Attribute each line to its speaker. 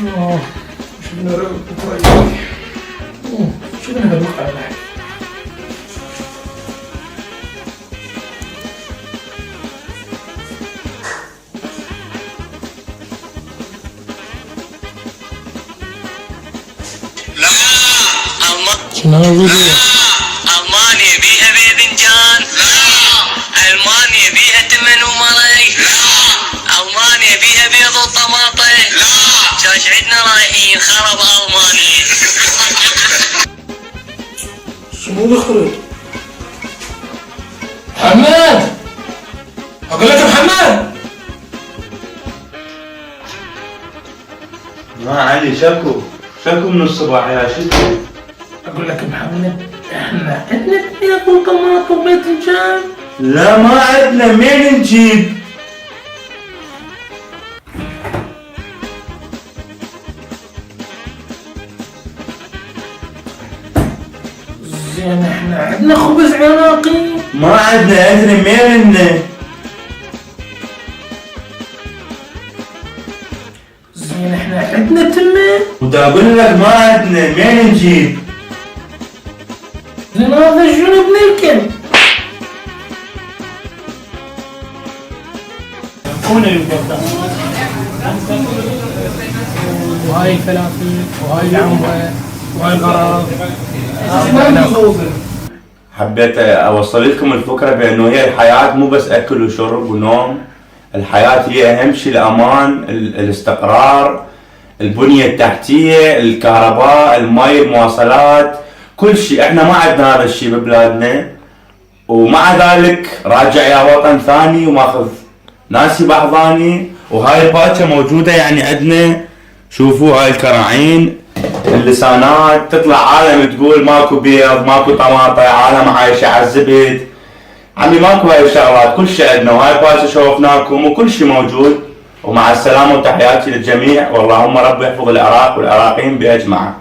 Speaker 1: شفنا كويس. شفنا هذوك على بعض. شنو هذا؟
Speaker 2: ألمانيا بيها باذنجان. ألمانيا بيها تمن ومري. ألمانيا بيها بيض وطماطة. شاش عدنا رايحين خرب ألمانيا.
Speaker 1: شنو الخرج؟ محمد! أقول لك محمد!
Speaker 3: ما علي شكو من الصباح يا شكو.
Speaker 1: أقول لك محمد إحنا عندنا بيض وطماطم وباذنجان.
Speaker 3: لا ما عندنا، منين نجيب؟
Speaker 1: زين إحنا عندنا خبز عراقي.
Speaker 3: ما عندنا منين؟
Speaker 1: زين إحنا عندنا تمة.
Speaker 3: ودا اقول لك ما عندنا، منين نجيب؟
Speaker 1: زين هذا شنو بناكل؟ وهاي الفلافل وهاي العنبة وهاي الغراض.
Speaker 3: حبيت اوصل لكم الفكره بانه هي الحياه مو بس اكل وشرب ونوم، الحياه هي اهم شيء الامان، الاستقرار، البنيه التحتيه، الكهرباء، المي، المواصلات، كل شيء. احنا ما عندنا هذا الشيء ببلادنا، ومع ذلك راجع يا وطن ثاني وماخذ ناسي باحضاني. وهاي الباكه موجوده يعني عندنا، شوفوا هاي الكراعين، اللسانات، تطلع عالم تقول ماكو بيض ماكو طماطة، عالم عايشة على الزبد. عمي ماكو هاي الشغلات، كل شيء عندنا، وهاي باكه شوفناكم وكل شيء موجود. ومع السلامة وتحياتي للجميع، واللهم رب يحفظ العراق والعراقيين بأجمعه.